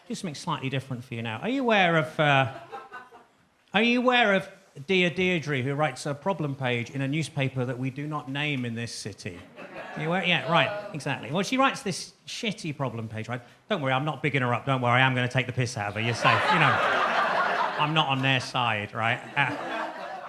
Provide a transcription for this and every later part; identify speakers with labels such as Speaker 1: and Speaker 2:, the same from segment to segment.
Speaker 1: do something slightly different for you now. Are you aware of Dear Deidre, who writes a problem page in a newspaper that we do not name in this city? Are you aware? Yeah, right, exactly. Well, she writes this shitty problem page, right? Don't worry, I'm not bigging her up. Don't worry, I am going to take the piss out of her. You're safe. You know, I'm not on their side, right?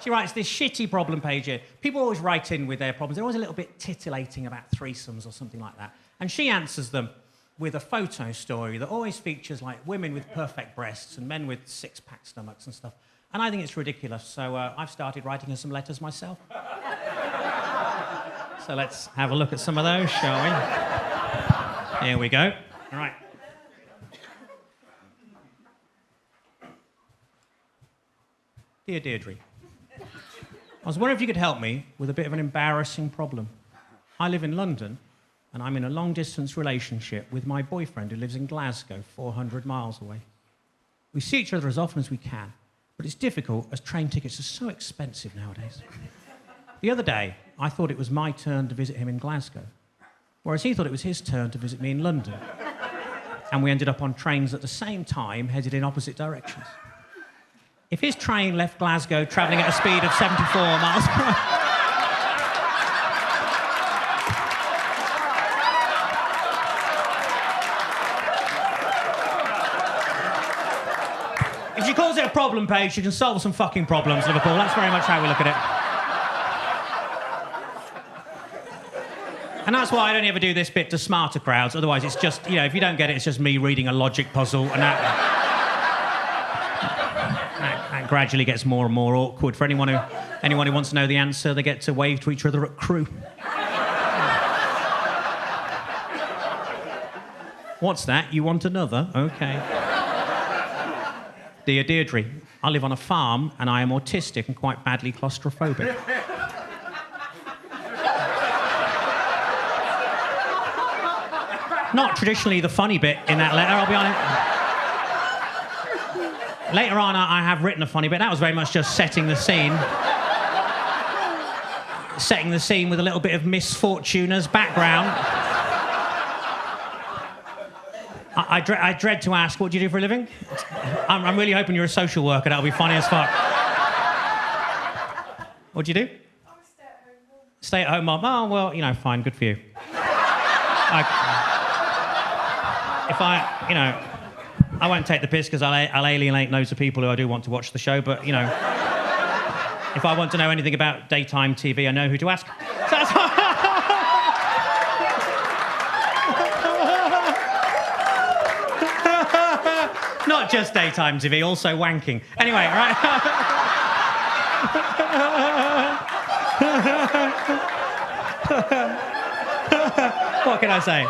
Speaker 1: She writes this shitty problem page here. People always write in with their problems. They're always a little bit titillating about threesomes or something like that. And she answers them with a photo story that always features like women with perfect breasts and men with six-pack stomachs and stuff. And I think it's ridiculous, so I've started writing her some letters myself. So let's have a look at some of those, shall we? Here we go. All right. Dear Deirdre, I was wondering if you could help me with a bit of an embarrassing problem. I live in London, and I'm in a long-distance relationship with my boyfriend who lives in Glasgow, 400 miles away. We see each other as often as we can, but it's difficult as train tickets are so expensive nowadays. The other day, I thought it was my turn to visit him in Glasgow, whereas he thought it was his turn to visit me in London. And we ended up on trains at the same time, headed in opposite directions. If his train left Glasgow travelling at a speed of 74 miles per hour... If she calls it a problem page, she can solve some fucking problems, Liverpool. That's very much how we look at it. And that's why I only ever do this bit to smarter crowds. Otherwise, it's just, you know, if you don't get it, it's just me reading a logic puzzle, and that gradually gets more and more awkward. For anyone who wants to know the answer, they get to wave to each other at crew. What's that? You want another? Okay. Dear Deirdre, I live on a farm and I am autistic and quite badly claustrophobic. Not traditionally the funny bit in that letter, I'll be honest. Later on, I have written a funny bit. That was very much just setting the scene. Setting the scene with a little bit of misfortune as background. I dread to ask, what do you do for a living? I'm really hoping you're a social worker. That'll be funny as fuck. What do you do?
Speaker 2: I'm a stay-at-home mom.
Speaker 1: Stay-at-home mom. Oh, well, you know, fine, good for you. I won't take the piss because I'll alienate loads of people who I do want to watch the show, but, you know, if I want to know anything about daytime TV, I know who to ask. So that's not just daytime TV, also wanking. Anyway, right. What can I say?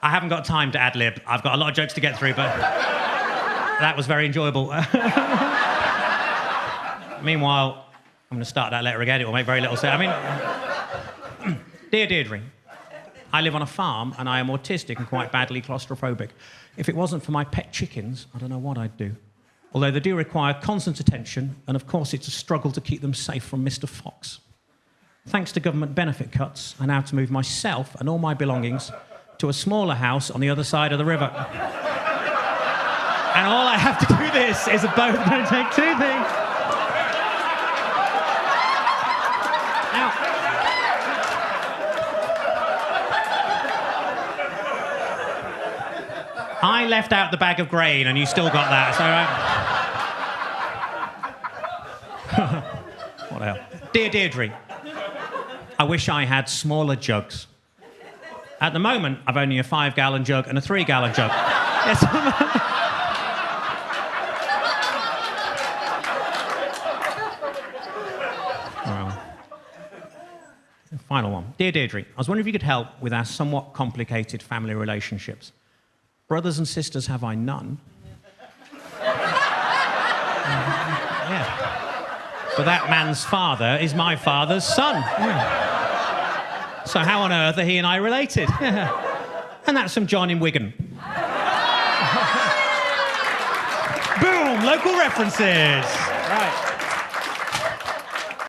Speaker 1: I haven't got time to ad-lib. I've got a lot of jokes to get through, but that was very enjoyable. Meanwhile, I'm going to start that letter again. It will make very little sense. Dear Deirdre, I live on a farm and I am autistic and quite badly claustrophobic. If it wasn't for my pet chickens, I don't know what I'd do. Although they do require constant attention, and of course it's a struggle to keep them safe from Mr. Fox. Thanks to government benefit cuts, I now have to move myself and all my belongings to a smaller house on the other side of the river. And all I have to do this is a boat going to take two things. Now, I left out the bag of grain and you still got that, so... What the hell? Dear Deirdre, I wish I had smaller jugs. At the moment, I've only a 5-gallon jug and a 3-gallon jug. Yes. Well, final one. Dear Deirdre, I was wondering if you could help with our somewhat complicated family relationships. Brothers and sisters have I none. Yeah. But that man's father is my father's son. Yeah. So how on earth are he and I related? And that's from John in Wigan. Boom! Local references. Right.